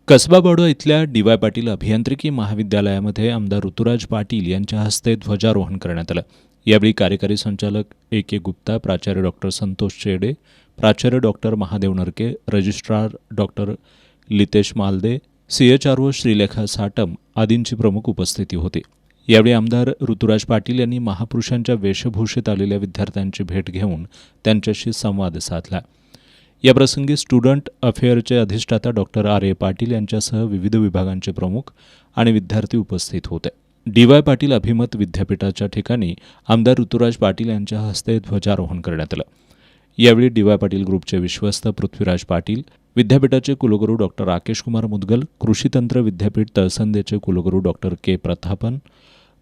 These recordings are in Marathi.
कसबा बडोदा इथल्या डी.वाय. पाटील अभियांत्रिकी महाविद्यालयामध्ये आमदार ऋतुराज पाटील यांच्या हस्ते ध्वजारोहण करण्यात आलं. यावेळी कार्यकारी संचालक ए.के. गुप्ता, प्राचार्य डॉक्टर संतोष चेडे, प्राचार्य डॉक्टर महादेव नरके, registrar doctor Litesh Malde, CHRO Shrilekha Satam आदींची प्रमुख उपस्थिती होती. यावेळी आमदार ऋतुराज पाटील यांनी महापुरुषांच्या वेशभूषेत आलेल्या विद्यार्थ्यांची भेट घेऊन त्यांच्याशी संवाद साधला. याप्रसंगी स्टुडंट अफेअरचे अधिष्ठाता डॉक्टर R.A. पाटील यांच्यासह विविध विभागांचे प्रमुख आणि विद्यार्थी उपस्थित होते. डी.वाय. पाटील अभिमत विद्यापीठाच्या ठिकाणी आमदार ऋतुराज पाटील यांच्या हस्ते ध्वजारोहण करण्यात आलं. यावेळी डी.वाय. पाटील ग्रुपचे विश्वस्त पृथ्वीराज पाटील, विद्यापीठाचे कुलगुरू डॉक्टर राकेश कुमार मुदगल, कृषीतंत्र विद्यापीठ तळसंदेचे कुलगुरू डॉक्टर के. प्रतापन,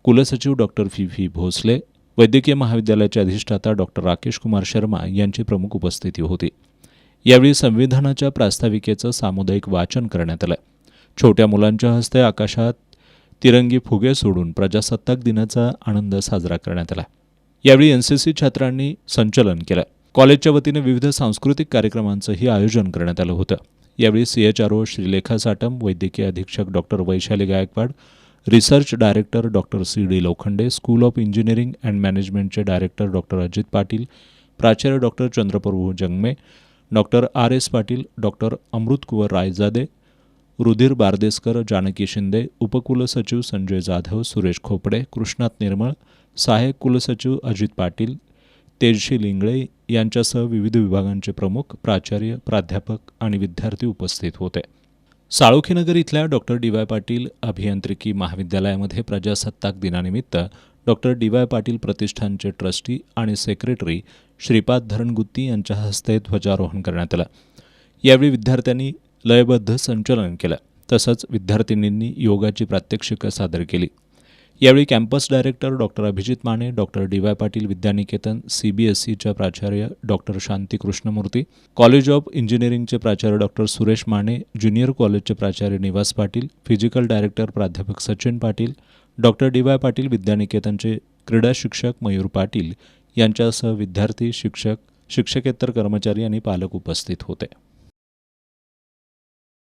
कुलसचिव डॉक्टर V.V. भोसले, वैद्यकीय महाविद्यालयाचे अधिष्ठाता डॉक्टर राकेश कुमार शर्मा यांची प्रमुख उपस्थिती होती. यावेळी संविधानाच्या प्रास्ताविकेचं सामुदायिक वाचन करण्यात आलं. छोट्या मुलांच्या हस्ते आकाशात तिरंगी फुगे सोडून प्रजासत्ताक दिनाचा आनंद साजरा करण्यात आला. यावेळी NCC छात्रांनी संचलन केलं. कॉलेजच्या वतीने विविध सांस्कृतिक कार्यक्रमांचंही आयोजन करण्यात आलं होतं. यावेळी CHRO श्रीलेखा साटम, वैद्यकीय अधीक्षक doctor Vaishali Gaikwad, research director doctor C.D. Lokhande, school of engineering and मॅनेजमेंटचे डायरेक्टर डॉक्टर अजित पाटील, प्राचार्य doctor Chandraprabhu Jangame, doctor R.S. Patil, doctor Amritkuvar Raijade, Rudhir Bardeskar, Janaki Shinde, उपकुलसचिव Sanjay Jadhav, Suresh Khopde, Krishnat निर्मळ, सहाय्यक कुलसचिव अजित पाटील, तेजशी लिंगळे यांच्यासह विविध विभागांचे प्रमुख, प्राचार्य, प्राध्यापक आणि विद्यार्थी उपस्थित होते. साळोखीनगर इथल्या डॉक्टर डी.वाय. पाटील अभियांत्रिकी महाविद्यालयामध्ये प्रजासत्ताक दिनानिमित्त डॉक्टर डी.वाय. पाटील प्रतिष्ठानचे ट्रस्टी आणि सेक्रेटरी श्रीपाद धरणगुत्ती यांच्या हस्ते ध्वजारोहण करण्यात आलं. यावेळी विद्यार्थ्यांनी लयबद्ध संचलन केलं. तसंच विद्यार्थिनींनी योगाची प्रात्यक्षिकं सादर केली. यावेळी campus director doctor Abhijit Mane, doctor D Y. Patil Vidyaniketan CBSEच्या प्राचार्य doctor Shanti Krishnamurthy, college of इंजिनिअरिंगचे प्राचार्य डॉक्टर सुरेश माने, ज्युनियर कॉलेजचे प्राचार्य निवास पाटील, फिजिकल डायरेक्टर प्राध्यापक सचिन पाटील, डॉक्टर डी.वाय. पाटील विद्यानिकेतनचे क्रीडा शिक्षक मयूर पाटील यांच्यासह विद्यार्थी, शिक्षक, शिक्षकेतर कर्मचारी आणि पालक उपस्थित होते.